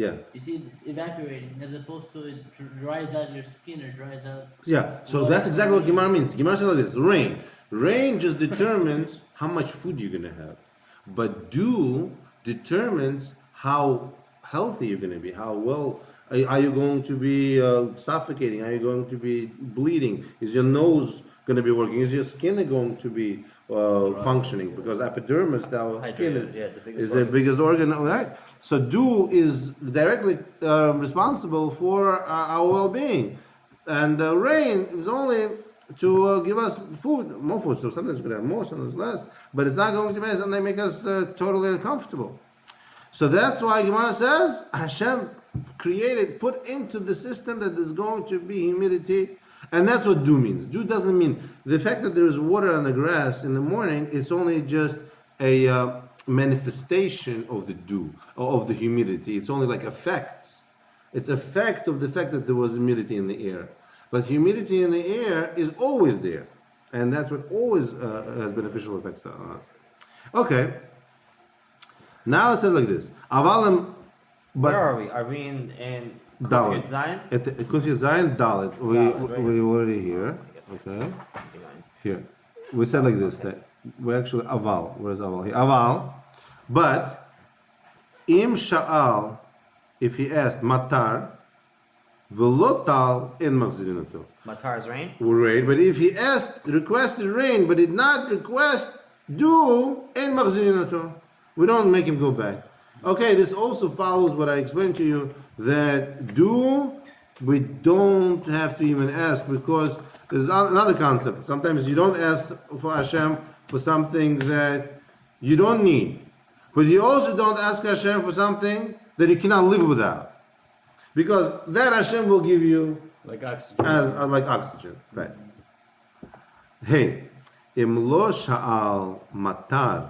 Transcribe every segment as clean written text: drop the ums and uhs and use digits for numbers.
Yeah. You see it evaporating as opposed to it dries out your skin or dries out. Yeah. So that's exactly what Gemara means. Gemara says like this: rain. Rain just determines how much food you're gonna have, but dew determines how healthy you're gonna be. How well are you going to be suffocating? Are you going to be bleeding? Is your nose going to be working? Is your skin going to be functioning? Because epidermis, our skin, is the biggest organ, right? So dew is directly responsible for our well-being, and the rain is only to give us food, more food. So sometimes we're going to have more, sometimes less, but it's not going to make us totally uncomfortable. So that's why Gemara says Hashem put into the system that there's going to be humidity. And that's what dew means. Dew doesn't mean the fact that there is water on the grass in the morning. It's only just a manifestation of the dew or of the humidity. It's only like effects. It's effect of the fact that there was humidity in the air. But humidity in the air is always there, and that's what always has beneficial effects on us. Okay. Now it says like this. Avalim. Where are we? Are we in Kufyud Zion? At the Kufyud Zion, Dalet. We already here. Okay. Here. We said like this, that we actually Aval. Where's Aval? Here. Aval. But Im Sha'al, if he asked Matar, Velotal in Machzirinato. Matar is rain? Rain. But if he requested rain, but did not request dew in Machzirinato, we don't make him go back. Okay, this also follows what I explained to you, that dew, we don't have to even ask, because there's another concept. Sometimes you don't ask for Hashem for something that you don't need. But you also don't ask Hashem for something that you cannot live without. Because that Hashem will give you like oxygen. Like oxygen. Right. Hey, Im lo sha'al matar.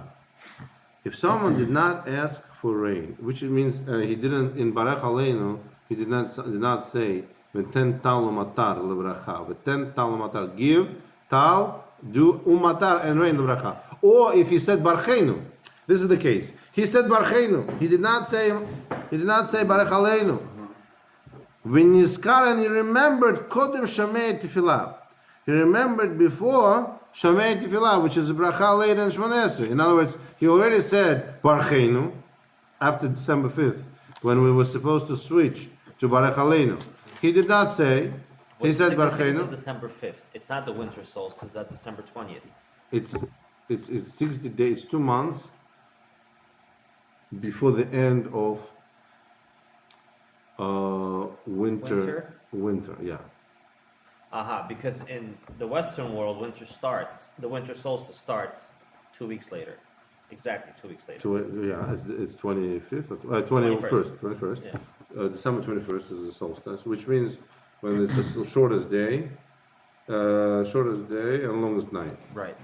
If someone did not ask for rain, which means he didn't in Barach Aleinu, he did not say v'ten tal umatar lebracha. V'ten tal umatar, give tal, do umatar and rain lebracha. Or if he said barchenu, this is the case. He said barchenu. He did not say Barach Aleinu. V'nizkar, and he remembered kodem shamei tefillah. He remembered before Shamei Tefillah, which is bracha later in Shmoneh Esrei. In other words, he already said Barchenu after December 5th, when we were supposed to switch to Barach Aleinu. He did not say. He said Barchenu. December 5th. It's not the winter solstice. That's December 20th. It's 60 days, 2 months before the end of winter. Yeah. Because in the Western world, the winter solstice starts 2 weeks later. Exactly 2 weeks later. It's 25th, 21st. Yeah. December 21st is the solstice, which means when it's the shortest day and longest night. Right.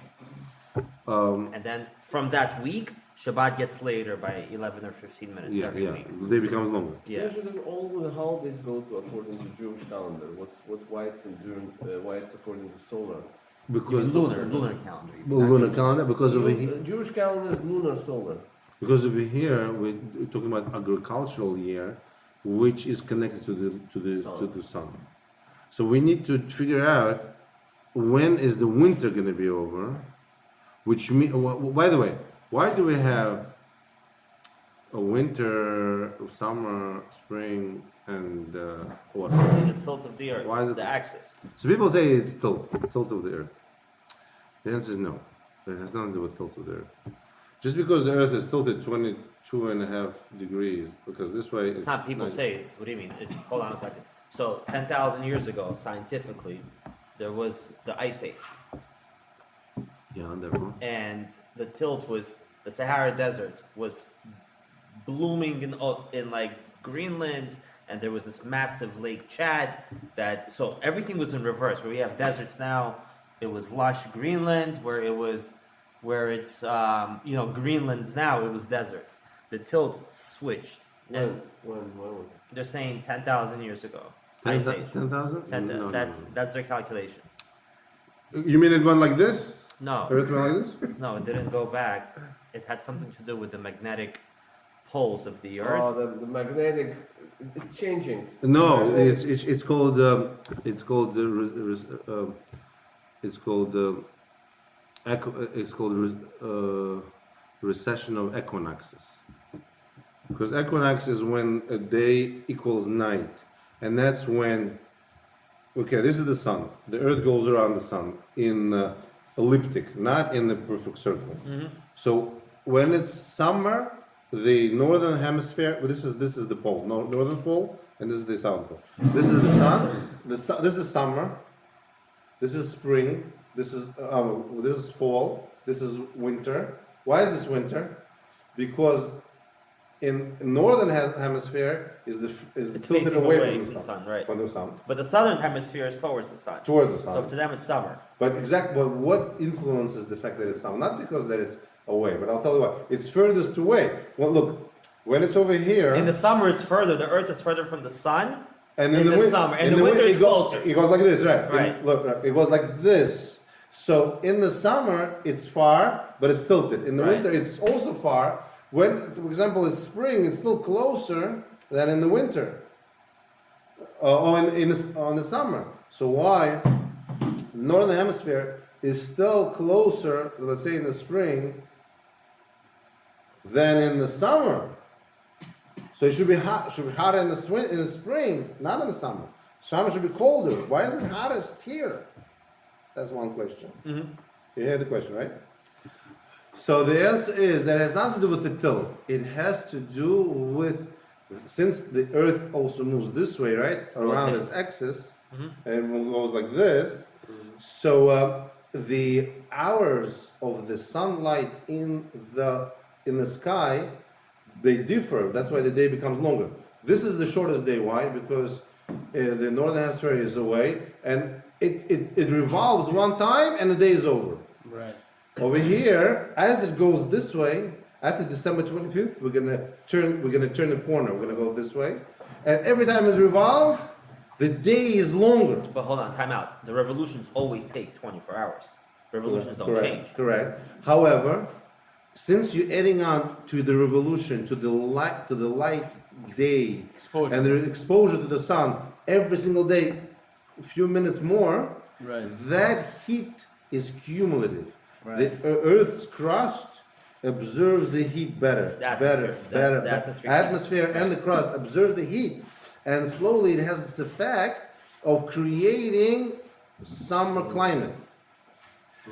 And then from that week, Shabbat gets later by 11 or 15 minutes every week. The day becomes longer. Yeah. Usually all the holidays go according to Jewish calendar. Why it's according to solar? Because lunar calendar. Lunar calendar, because over here. Jewish calendar is lunar solar. Because over here we're talking about agricultural year, which is connected to the sun. So we need to figure out when is the winter going to be over. Which by the way, why do we have a winter, summer, spring, and autumn? The tilt of the earth. Why is it the axis? So people say it's tilt of the earth. The answer is no. It has nothing to do with tilt of the earth. Just because the earth is tilted 22.5 degrees, because this way it's not people say it's. What do you mean? It's hold on a second. So 10,000 years ago, scientifically, there was the ice age. Yeah, therefore. And the tilt was the Sahara Desert was blooming in like Greenland, and there was this massive Lake Chad so everything was in reverse. Where we have deserts now, it was lush Greenland. Where it's Greenland's now, it was deserts. The tilt switched. When was it? They're saying 10,000 years ago. 10,000? That's their calculations. You mean it went like this? No. Earth went like this? No, it didn't go back. It had something to do with the magnetic poles of the earth. Oh, the magnetic, it's changing. No, Magnetic- it's called recession of equinoxes. Because equinox is when a day equals night, and that's when. Okay, this is the sun. The Earth goes around the sun in elliptic, not in the perfect circle. So when it's summer, the northern hemisphere. Well, this is the pole, northern pole, and this is the south pole. This is the sun. This is summer. This is spring. This is fall. This is winter. Why is this winter? Because in northern hemisphere is It's tilted facing away away from the sun, right? from the sun, But the southern hemisphere is towards the sun. towards the sun. So to them it's summer. But what influences the fact that it's summer? Not because that it's away, but I'll tell you why. It's furthest away. Well, look, when it's over here, In the summer it's further. The earth is further from the sun. and in the win- summer, and in the winter it it's goes, closer. It goes like this, right? Right. Look, right, it goes like this. So in the summer it's far, but it's tilted. In the Right. winter it's also far. When, for example, it's spring, it's still closer than in the winter. On the summer. So why? Northern hemisphere is still closer, let's say in the spring, than in the summer. So it should be hot. Should be hotter in the spring, not in the summer. Summer should be colder. Why is it hottest here? That's one question. You hear the question, right? So the answer is that it has nothing to do with the tilt. It has to do with, since the Earth also moves this way, right, around Rotates. its axis, and it goes like this. So the hours of the sunlight in the sky, they differ. That's why the day becomes longer. This is the shortest day. Why? Because the northern hemisphere is away, and it revolves one time, and the day is over. Right. Over here, as it goes this way, after December 25th, we're gonna turn the corner. We're gonna go this way, and every time it revolves, the day is longer. But hold on, time out. The revolutions always take 24 hours. Revolutions don't Correct, change. Correct. However, since you're adding on to the revolution, to the light day, Exposure. and the exposure to the sun every single day, a few minutes more, Right. that heat is cumulative. Right. The Earth's crust absorbs the heat better, The atmosphere. The Atmosphere and the crust absorbs the heat, and slowly it has this effect of creating summer climate.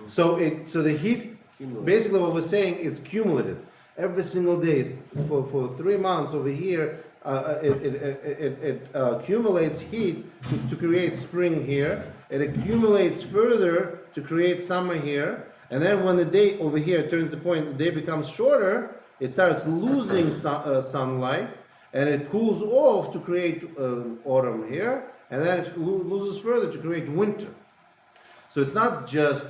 So the heat, basically what we're saying is cumulative. Every single day for 3 months over here, it accumulates heat to create spring here. It accumulates further to create summer here. And then when the day over here turns the point, the day becomes shorter, it starts losing sunlight, and it cools off to create autumn here, and then it loses further to create winter. So it's not just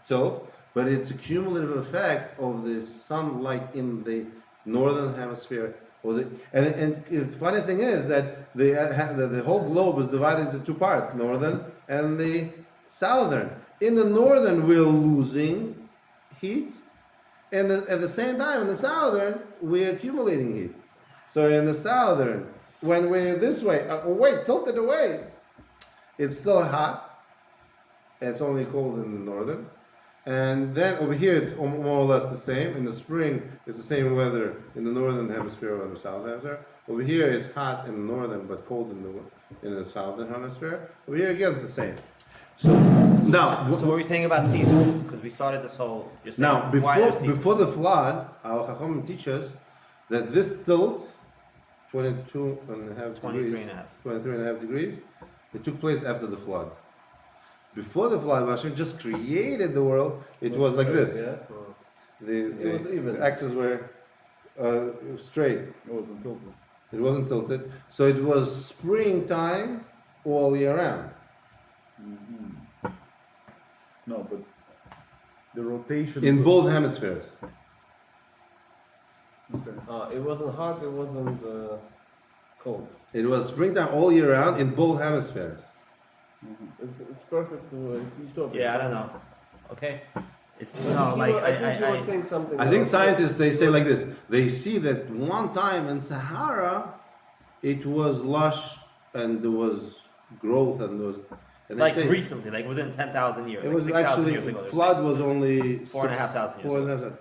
tilt, but it's a cumulative effect of the sunlight in the northern hemisphere. And the funny thing is that the whole globe is divided into two parts, northern and the southern. In the northern, we're losing heat, and at the same time, in the southern, we're accumulating heat. So in the southern, when we're this way, tilted away, it's still hot, and it's only cold in the northern. And then over here, it's more or less the same. In the spring, it's the same weather in the northern hemisphere or the southern hemisphere. Over here, it's hot in the northern, but cold in the southern hemisphere. Over here, again, it's the same. So now, So what were you saying about seasons? Because we started this whole. You're saying now why are seasons? before the flood, our Chacham teaches that this tilt, 22 and a half 23 degrees, and a half. 23 and a half degrees, it took place after the flood. Before the flood, when Hashem just created the world, it was like this. Yeah. The was even. axes were straight. It wasn't tilted. It wasn't tilted. So it was springtime all year round. No, but the rotation In was- both hemispheres. Okay. It wasn't hot, it wasn't cold. It was springtime all year round in both hemispheres. It's perfect. It's utopia. Yeah, I don't know. Okay. It's like I think you were saying something. I think else. scientists, they say like this. They see that one time in Sahara, it was lush and there was growth and there was. And they like say recently, like within 10,000 years. it like was 6,000 actually years ago. flood was only 4,500 years ago. 4,500.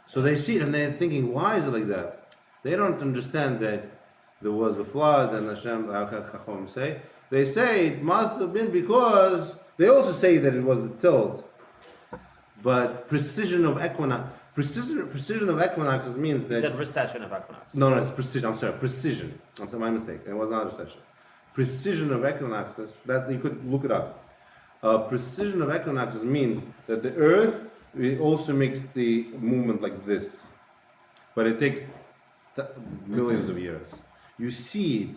So they see it and they're thinking, why is it like that? They don't understand that there was a flood and Hashem, Chacham say. They say it must have been because they also say that it was the tilt. But precision of equinoxes means You that said recession of equinox. no, it's precision. I'm sorry, precision. I'm sorry, my mistake. It was not a recession. Precision of equinoxes. That's you could look it up. Precision of equinoxes means that the Earth it also makes the movement like this, but it takes millions of years. You see it.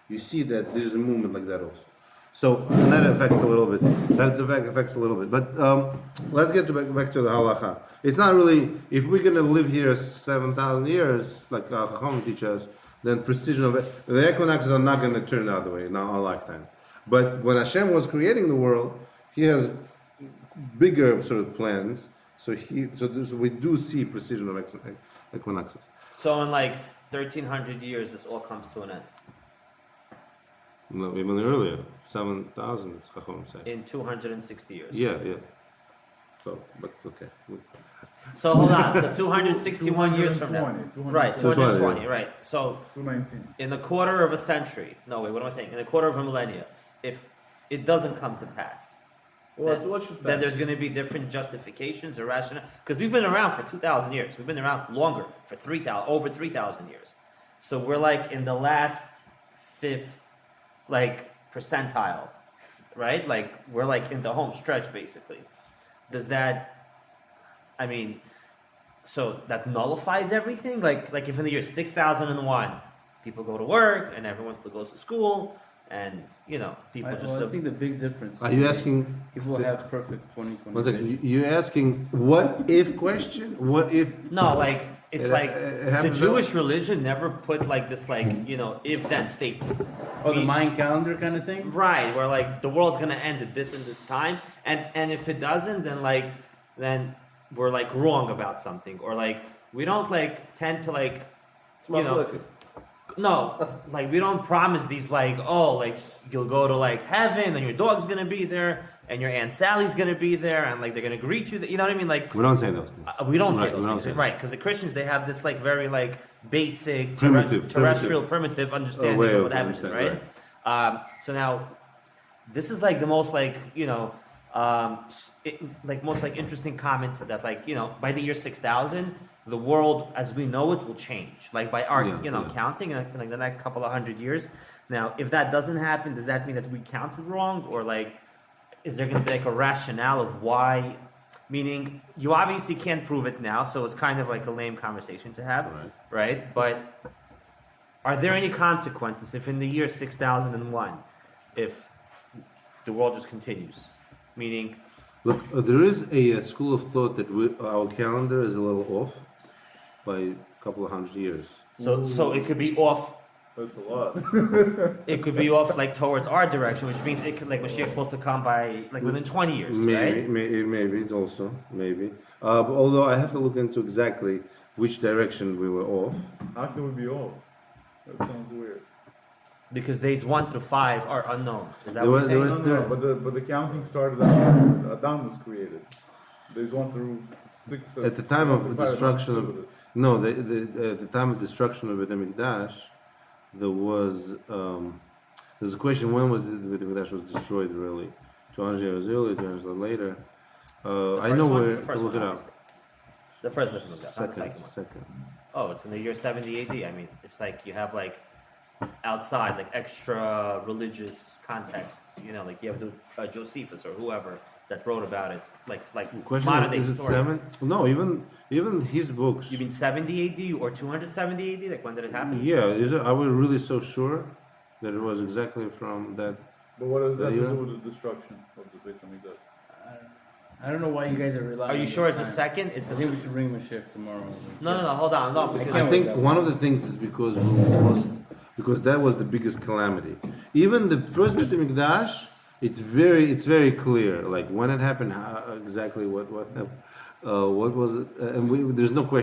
You see that there's a movement like that also. So and that affects a little bit. That affects a little bit. But let's get back to the halacha. It's not really if we're going to live here 7,000 years, like Chacham teach us, then precision of it. The equinoxes are not going to turn the other way in our lifetime. But when Hashem was creating the world, He has bigger sort of plans. So we do see precision of equinoxes. So in like 1,300 years, this all comes to an end. No, even earlier, 7,000. Chacham say. In 260 years. Yeah. So, but okay. So hold on. So 261 years from now. 220, Right, 220, 220, right. So 219. in a quarter of a century, no wait, what am I saying? In a quarter of a millennia, if it doesn't come to pass, What should then pass? there's going to be different justifications or rationale. Because we've been around for 2,000 years. We've been around longer, for over 3,000 years. So we're like in the last fifth, like percentile, right? Like we're like in the home stretch, basically. Does that? I mean, so that nullifies everything. Like if in the year 6001, people go to work and everyone still goes to school, and people I think the big difference. Are you asking? People have perfect 2020 One second. vision. You're asking what if question? What if? no, like it's It- like it the happens Jewish religion never put like this if then statement. Oh, the Mayan calendar kind of thing? Right, where like the world's gonna end at this and this time, and if it doesn't, then we're like wrong about something, or like we don't like tend to like It's mafleket. no, like we don't promise these like you'll go to like heaven and your dog's gonna be there and your Aunt Sally's gonna be there and like they're gonna greet you. You know what I mean? Like We don't say those things. we don't say Right, we those don't things, say right? Because the Christians they have this like very like basic Primitive primitive understanding way of of what happens, understanding, right? So now this is like the most like most like interesting comment to that by the year 6000 the world as we know it will change like by our counting in like the next couple of 100 years. Now if that doesn't happen, does that mean that we counted wrong, or like is there going to be like a rationale of why? Meaning you obviously can't prove it now, so it's kind of like a lame conversation to have, right? But are there any consequences if in the year 6001 if the world just continues? Meaning, Look, there is a school of thought that our calendar is a little off by a couple of 100 years. so it could be off. That's a lot. It could be off like towards our direction, which means it could like Mashiach's supposed to come by like within 20 years, right? Maybe it's also maybe. But although I have to look into exactly which direction we were off. How can we be off? That sounds weird. Because days 1 through 5 are unknown. Is that There what was- you're there saying? was- But the counting started after Adam was created. Days 1 through 6. At the time of Adam destruction was of created. no, at the time of destruction of the Mikdash, there was there's a question when was the Mikdash was destroyed really? 200 years earlier, 200 years later. I know where to look it up. The first one was that, not the second one. Second. Oh, it's in the year 70 AD. I mean, it's like you have like outside, like extra religious contexts. Like you have the Josephus or whoever that wrote about it, like Question modern day is it historians. 7? No, even his books. You mean 70 AD or 270 AD? Like when did it happen? Yeah, are we really so sure that it was exactly from that? But what does that have Yeah. to do with the destruction of the Beit HaMikdash? I don't know why you guys are relying Are you on sure this it's the time. second? Is I the think we should bring Mashiach tomorrow. no, hold on, no, because I think one of the things is because we lost, because that was the biggest calamity. Even the first Beit HaMikdash, it's very clear, like when it happened, how, exactly what happened. What was it? And there's no question.